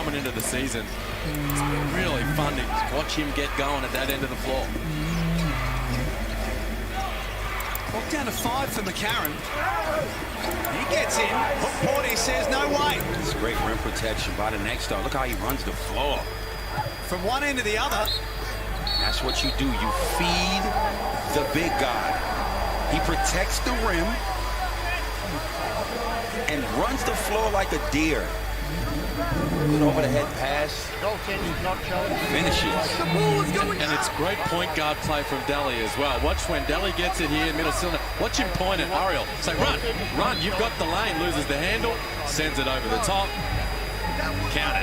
coming into the season. It's been really fun to watch him get going at that end of the floor. Walk down to 5 for McCarron. He gets in. Hook Porty says no way. It's great rim protection by the next star. Look how he runs the floor. From one end to the other. That's what you do. You feed the big guy. He protects the rim and runs the floor like a deer. Good over-the-head pass. Finishes. And it's great point guard play from Daly as well. Watch when Daly gets it here in middle cylinder. Watch him point at Ariel. Say, run, run. You've got the lane. Loses the handle. Sends it over the top. Count it.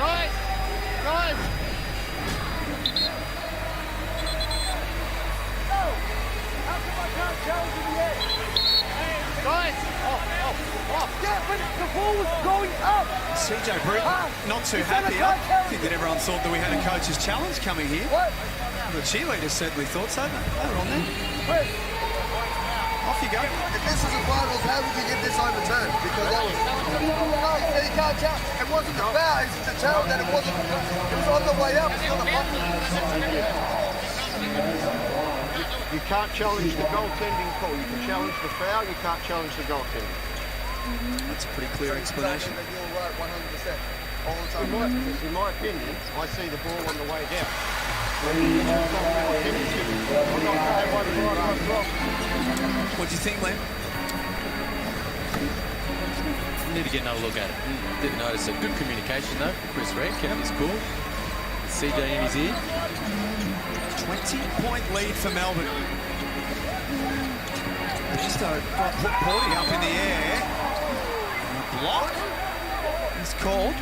Guys. Yeah, but the ball was going up. CJ Britt not too happy. I think that everyone thought that we had a coach's challenge coming here. What? The cheerleaders certainly thought so. They were on there. Off you go. If this was a finals, how would you get this overturned? Because that was... No, you can't tell. It wasn't the foul. It's the tell that it wasn't... It was on the way up. It's not a button. You can't challenge the goaltending call. You can challenge the foul. You can't challenge the goaltending. That's a pretty clear explanation. You're right, 100%. All the time. In my opinion, I see the ball on the way down. What do you think, Len? Need to get another look at it. Didn't notice it. Good communication, though, for Chris Red. Count is cool. CJ in his ear. 20-point lead for Melbourne. Just got Porty up in the air. And a block is called.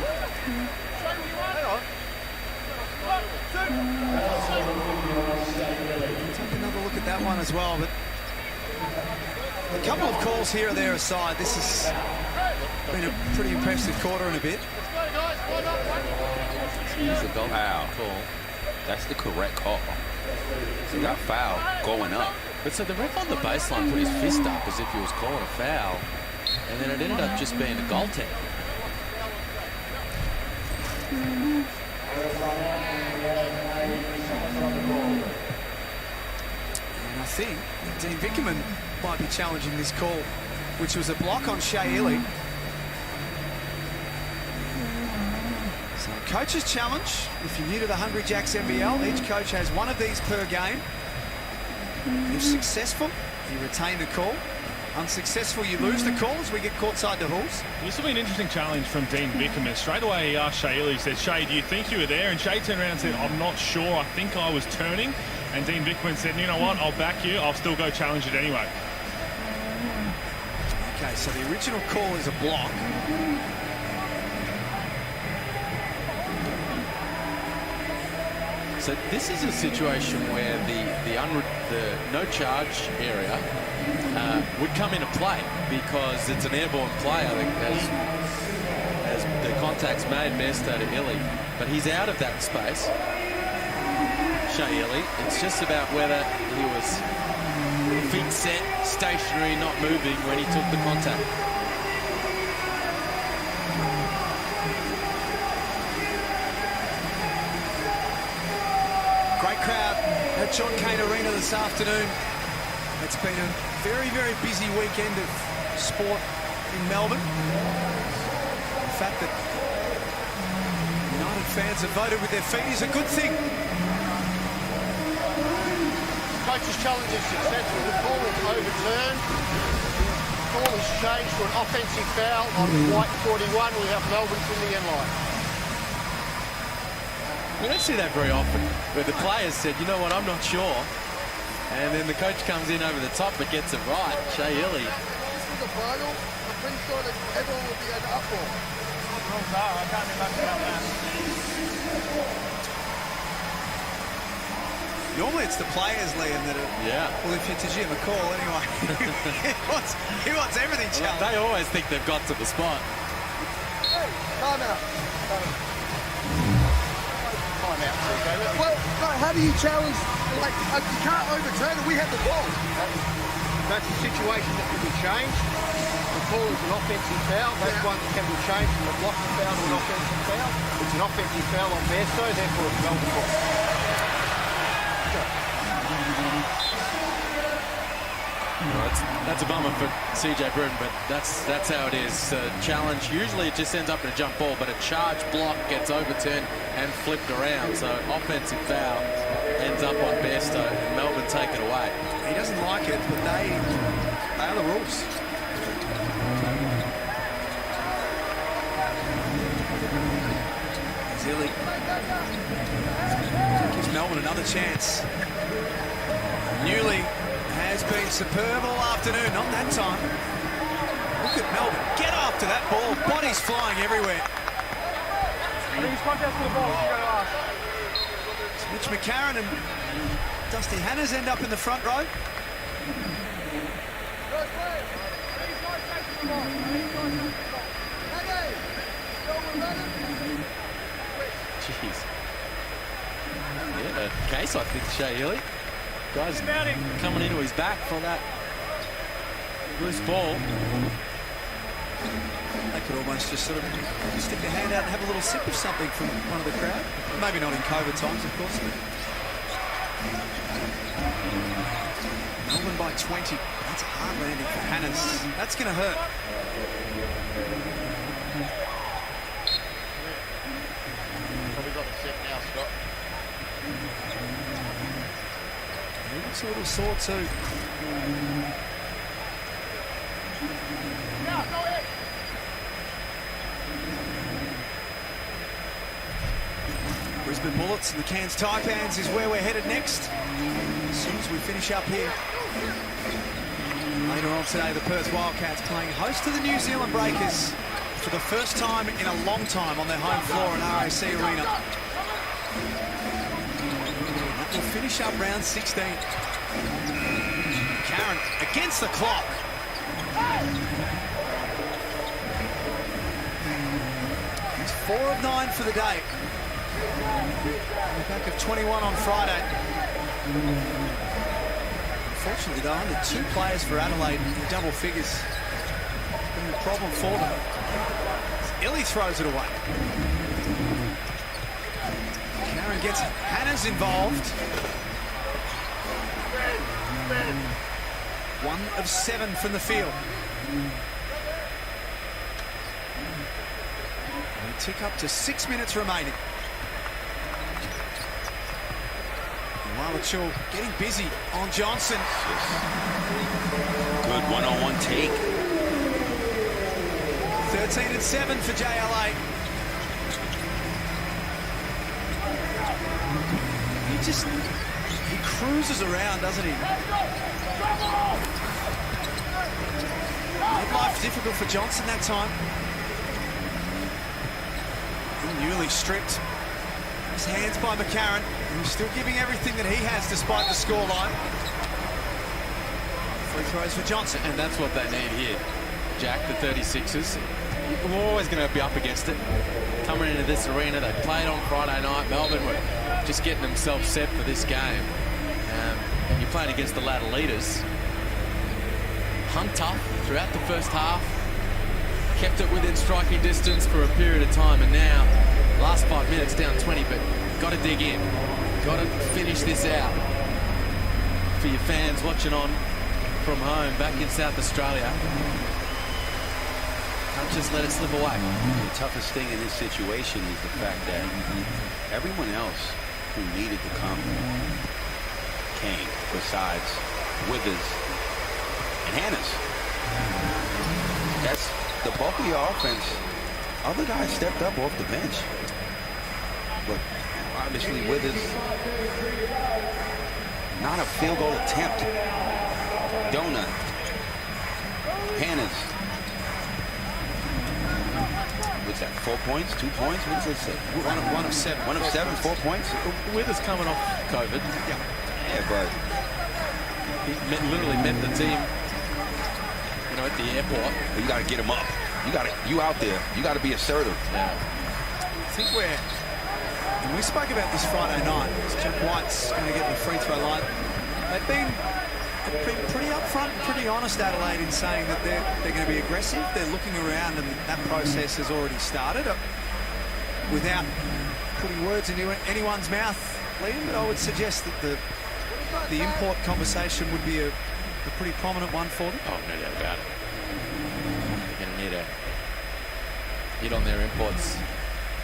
Take another look at that one as well. But a couple of calls here or there aside, this has been a pretty impressive quarter and a bit. Here's the goal. Foul. Call. That's the correct call. So that foul going up. But so the ref on the baseline put his fist up as if he was calling a foul, and then it ended up just being a goaltender. And I think Dean Vickerman might be challenging this call, which was a block on Shea Illy. So coach's challenge. If you're new to the Hungry Jacks NBL, each coach has one of these per game. If successful, you retain the call. Unsuccessful, you lose the call as we get courtside to Halls. This will be an interesting challenge from Dean Vickerman. Straight away he asked Shea Illy, he said, Shea, do you think you were there? And Shea turned around and said, I'm not sure, I think I was turning. And Dean Vickerman said, you know what, I'll back you, I'll still go challenge it anyway. Okay, so the original call is a block. So this is a situation where the no charge area would come into play because it's an airborne play, I think, as the contact's made Mesto to Illy. But he's out of that space. Shea Illy. It's just about whether he was feet set, stationary, not moving when he took the contact. Great crowd at John Cain Arena this afternoon. It's been a very, very busy weekend of sport in Melbourne. The fact that United fans have voted with their feet is a good thing. Coach's challenge is successful. The call is overturned. The call is changed to an offensive foul on white 41. We have Melbourne from the end line. We don't see that very often, where the players said, you know what, I'm not sure. And then the coach comes in over the top but gets it right. Shea Illy. This was a final. I'm pretty sure that everyone will be an uproar. Normally it's the players, Liam, that are... Yeah. Well, if you're Tajima McCall, anyway, he wants everything challenged. They always think they've got to the spot. Hey, time out. Well, no, how do you challenge? Like, you can't overturn it. We have the ball. That's a situation that can be changed. The call is an offensive foul. That's one that can be changed from a blocking foul to an offensive foul. It's an offensive foul on Bairstow, therefore it's Melbourne ball. Well, that's a bummer for CJ Bruton, but that's how it is. Challenge, usually it just ends up in a jump ball, but a charge block gets overturned and flipped around. So offensive foul ends up on Bairstow, and Melbourne take it away. He doesn't like it, but they are the rules. Zilly gives Melbourne another chance. Newley has been superb all afternoon, not that time. Look at Melbourne, get after that ball, bodies flying everywhere. So Mitch McCarron and Dusty Hannahs end up in the front row. Jeez. Yeah, a case, I think, Shea Healy. Guys coming into his back for that loose ball. They could almost just sort of stick their hand out and have a little sip of something from one of the crowd. Maybe not in COVID times, of course. Melbourne by 20. That's a hard landing for Hannahs. That's going to hurt. Probably got the set now, Scott. He looks a little sore too. Brisbane Bullets and the Cairns Taipans is where we're headed next. As soon as we finish up here. Later on today, the Perth Wildcats playing host to the New Zealand Breakers for the first time in a long time on their home floor in RAC Arena. That will finish up round 16. Karen against the clock. He's 4 of 9 for the day. Back of 21 on Friday. Unfortunately, though, only 2 players for Adelaide in double figures. It's been a problem for them. Illy throws it away. Karen gets Hannahs involved. 1 of 7 from the field. We tick up to 6 minutes remaining. Marlachul getting busy on Johnson. Good one-on-one take. 13 and 7 for JLA. He cruises around, doesn't he? Made life difficult for Johnson that time. Newly stripped. His hands by McCarron. He's still giving everything that he has despite the scoreline. Free throws for Johnson. And that's what they need here, Jack, the 36ers. We're always going to be up against it. Coming into this arena, they played on Friday night. Melbourne were just getting themselves set for this game. And you're playing against the ladder leaders. Hung tough throughout the first half. Kept it within striking distance for a period of time. And now, last 5 minutes down 20, but got to dig in. Got to finish this out. For your fans watching on from home back in South Australia. Can't just let it slip away. The toughest thing in this situation is the fact that everyone else who needed to come came, besides Withers and Hannahs. That's the bulk of your offense. Other guys stepped up off the bench. But obviously Withers, not a field goal attempt. Donut. Hannahs. What's that, 4 points, 2 points? What does it say? One of 7. 1 of 7, 4 points? Withers coming off COVID. Yeah, but He literally met the team, at the airport. you got to get him up. You out there. You got to be assertive. I think and we spoke about this Friday night. Jack White's going to get the free throw line. They've been they've been pretty upfront and pretty honest, Adelaide, in saying that they're going to be aggressive. They're looking around, and that process has already started. Without putting words into anyone's mouth, Liam, but I would suggest that the import conversation would be a pretty prominent one for them. Oh, no doubt about it. They're going to need a hit on their imports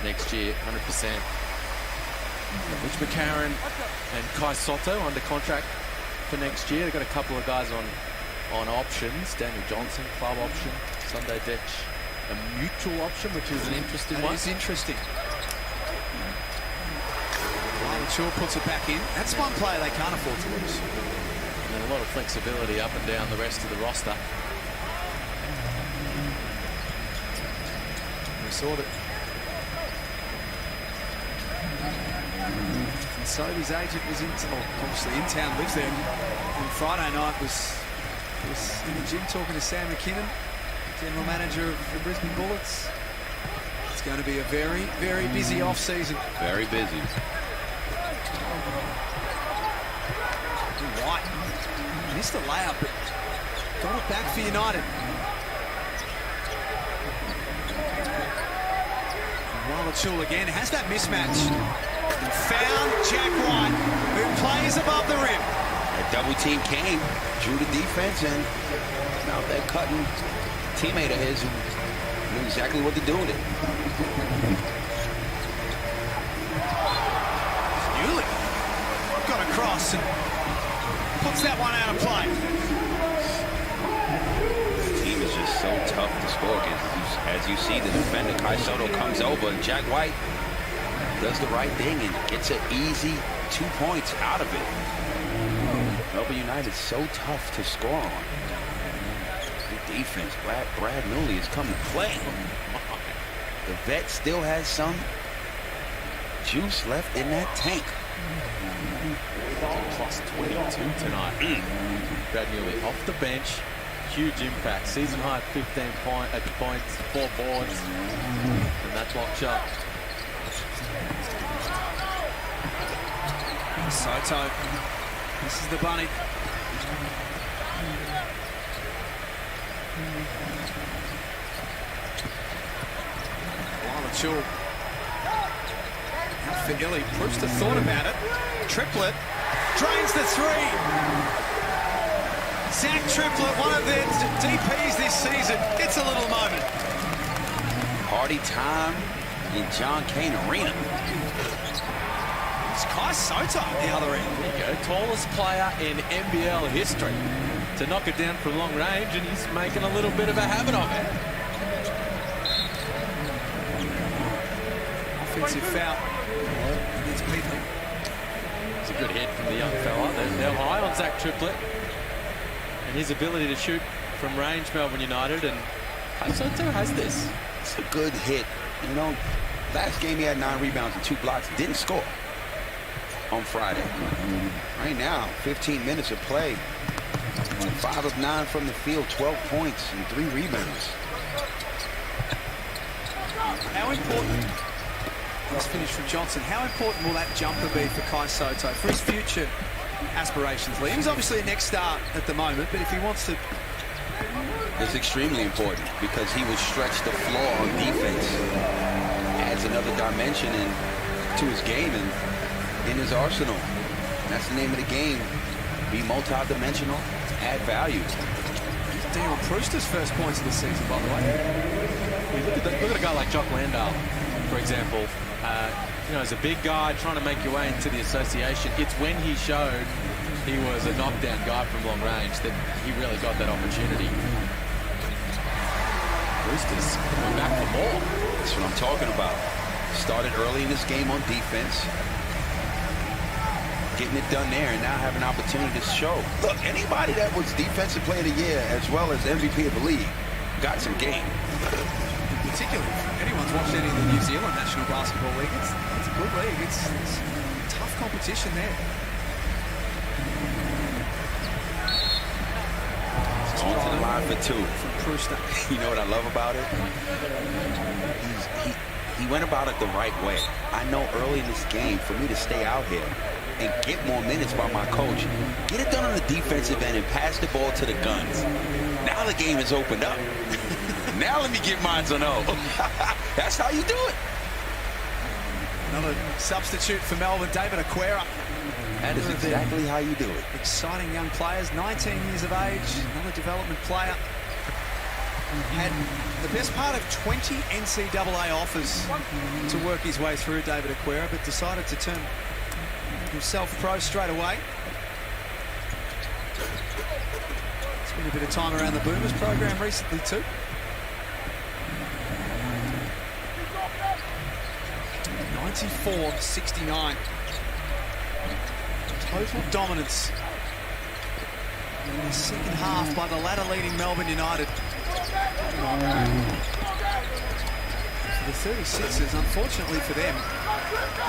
next year, 100%. Mitch McCarron and Kai Sotto under contract for next year. They've got a couple of guys on options. Daniel Johnson, club option. Sunday Detch, a mutual option, which is an interesting one. It is interesting. Shaw puts it back in. That's one player they can't afford to lose. And a lot of flexibility up and down the rest of the roster. We saw that. And Sobe's agent was obviously in town, lives there. On Friday night was in the gym talking to Sam McKinnon, general manager of the Brisbane Bullets. It's going to be a very, very busy off-season. Very busy. White missed the layup, but got it back for United. Wallachul again has that mismatch. And found Jack White, who plays above the rim. That double team came, drew the defense, and now they're cutting a teammate of his who knew exactly what to do with it. Newley got across and puts that one out of play. This team is just so tough to score against. As you see, the defender Kai Sotto comes over, and Jack White does the right thing and gets an easy 2 points out of it. Melbourne United is so tough to score on. Good defense. Brad Newley has come to play. The vet still has some juice left in that tank. Plus 22 tonight. Brad Newley off the bench. Huge impact. Season high 15 points, 4 boards. And that block shot. Sotto. This is the bunny. Wallachul. Out for Illy. Brewster thought about it. Triplet. Drains the three. Zach Triplet, one of their DPs this season, gets a little moment. Party time in John Cain Arena. It's Kai Sotto at the other end. There you go. Tallest player in NBL history to knock it down from long range, and he's making a little bit of a habit of it. Offensive foul against Peter. It's a good hit from the young fella. They're high on Zach Triplet and his ability to shoot from range, Melbourne United, and Kai Sotto has this. It's a good hit. You know, last game he had 9 rebounds and 2 blocks. Didn't score on Friday. Right now, 15 minutes of play. 5 of 9 from the field, 12 points and 3 rebounds. How important, let's finish from Johnson, how important will that jumper be for Kai Sotto, for his future aspirations? Liam's obviously a next start at the moment, but if he wants to... It's extremely important because he will stretch the floor on defense. Adds another dimension to his game and in his arsenal. And that's the name of the game. Be multi-dimensional, add value. Dion Brewster's first points of the season, by the way. Look at a guy like Jock Landale, for example. You know, as a big guy trying to make your way into the association, it's when he showed he was a knockdown guy from long range that he really got that opportunity. Brewster's coming back for more. That's what I'm talking about. Started early in this game on defense. Getting it done there and now have an opportunity to show. Look, anybody that was Defensive Player of the Year as well as MVP of the league got some game. Particularly if anyone's watched any of the New Zealand National Basketball League, it's a good league. It's tough competition there. On to the line for 2. From Brewster. You know what I love about it? He went about it the right way. I know early in this game, for me to stay out here, and get more minutes by my coach. Get it done on the defensive end and pass the ball to the guns. Now the game has opened up. Now let me get mine on O. That's how you do it. Another substitute for Melbourne, David Aquera. That is exactly how you do it. Exciting young players, 19 years of age, another development player. Had the best part of 20 NCAA offers to work his way through, David Aquera, but decided to turn himself pro straight away. Spent a bit of time around the Boomers program recently too. 94-69. Total dominance in the second half by the ladder-leading Melbourne United. For the 36ers, unfortunately for them,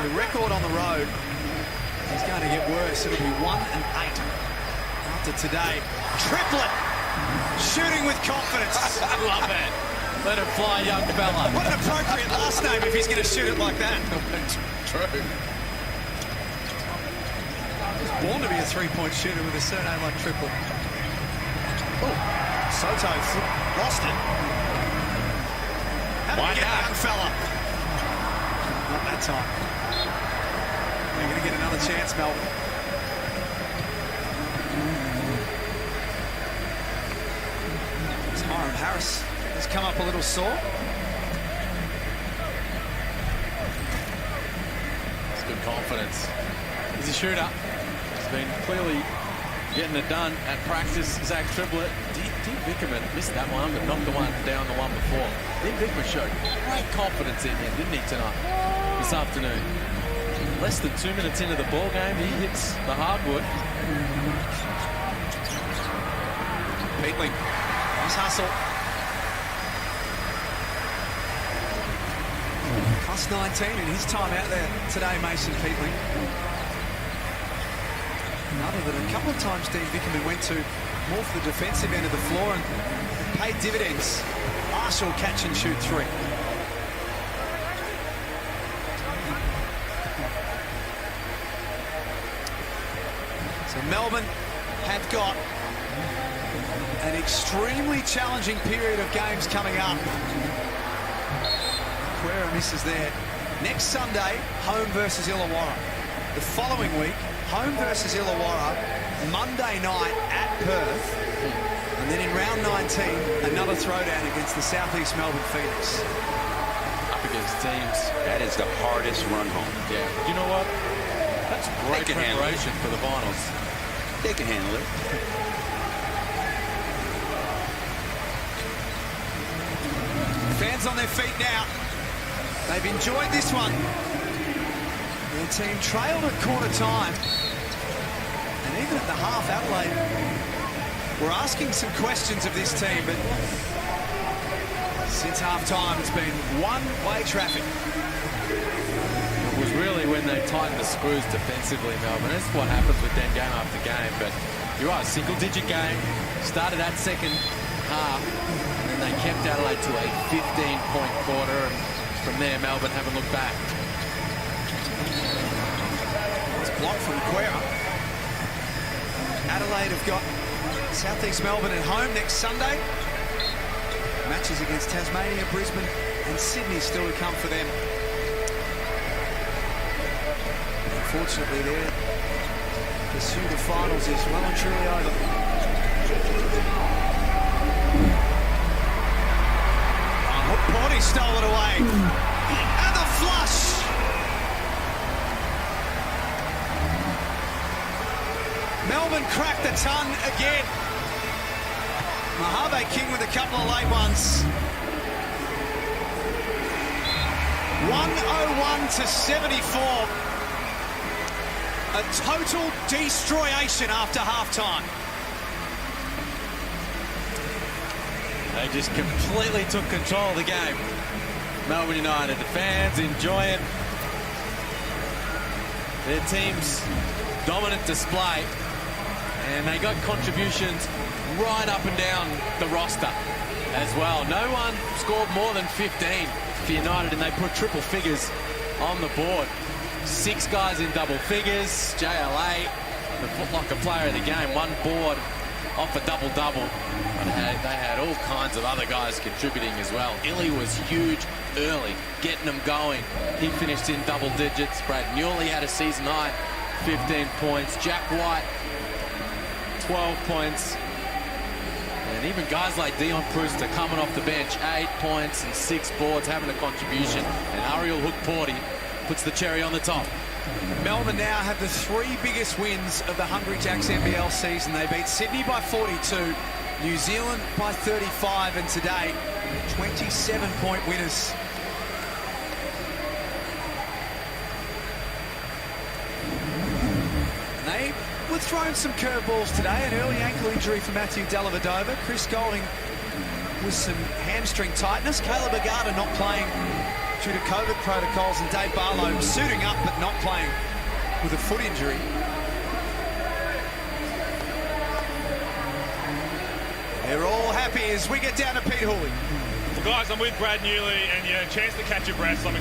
the record on the road is going to get worse. It'll be 1-8 after today. Triplet, shooting with confidence. I love that. Let him fly, young fella. What an appropriate last name if he's going to shoot it like that. True. Born to be a three-point shooter with a surname like Triplet. Oh, Sotto lost it. How did Why he get not? young fella? Not that time. They're going to get another chance, Melbourne. It's Hiram Harris. He's come up a little sore. It's good confidence. He's a shooter. He's been clearly getting it done at practice. Zach Triplet. Dean Vickerman missed that one, but knocked the one down the one before. Dean Vickerman showed great confidence in him, didn't he, tonight? This afternoon. Less than 2 minutes into the ball game, he hits the hardwood. Peatling. Nice hustle. Plus 19 in his time out there today, Mason Peatling. Other than a couple of times Dean Vickerman went to more for the defensive end of the floor and paid dividends. Marshall catch and shoot three. So Melbourne have got an extremely challenging period of games coming up. Aquera misses there. Next Sunday, home versus Illawarra. The following week, home versus Illawarra, Monday night at Perth. And then in round 19, another throwdown against the Southeast Melbourne Phoenix. Up against teams. That is the hardest run home. Yeah. You know what? That's great They can handle it. preparation for the finals. They can handle it. Fans on their feet now. They've enjoyed this one. Their team trailed at quarter time. And even at the half, Adelaide were asking some questions of this team, but since half time, it's been one-way traffic. It was really when they tightened the screws defensively, Melbourne. That's what happens with them game after game. But you're right, single-digit game. Started that second half, and then they kept Adelaide to a 15-point quarter. And from there, Melbourne haven't looked back. It's blocked from Aquera. Adelaide have got Southeast Melbourne at home next Sunday. Matches against Tasmania, Brisbane and Sydney still to come for them. Unfortunately, their pursuit of finals is well and truly over. Porty stole it away. And the flush. Melbourne cracked the ton again. Mojave King with a couple of late ones. 101-74. A total destroyation after halftime. They just completely took control of the game. Melbourne United, the fans enjoying their team's dominant display. And they got contributions right up and down the roster as well. No one scored more than 15 for United, and they put triple figures on the board. 6 guys in double figures. JLA, the Foot Locker player of the game, 1 board off a double-double. But they had all kinds of other guys contributing as well. Illy was huge early, getting them going. He finished in double digits. Brad Newley had a season high, 15 points. Jack White, 12 points. And even guys like Dion Proust are coming off the bench, 8 points and 6 boards, having a contribution. And Ariel Hook-Porty puts the cherry on the top. Melbourne now have the 3 biggest wins of the Hungry Jacks NBL season. They beat Sydney by 42, New Zealand by 35, and today, 27-point winners. They were thrown some curveballs today. An early ankle injury for Matthew Dellavedova. Chris Golding with some hamstring tightness. Caleb Agata not playing due to COVID protocols, and Dave Barlow suiting up but not playing with a foot injury. They're all happy as we get down to Pete Hooley. Well, guys, I'm with Brad Newley, and yeah, chance to catch your breath. So I'm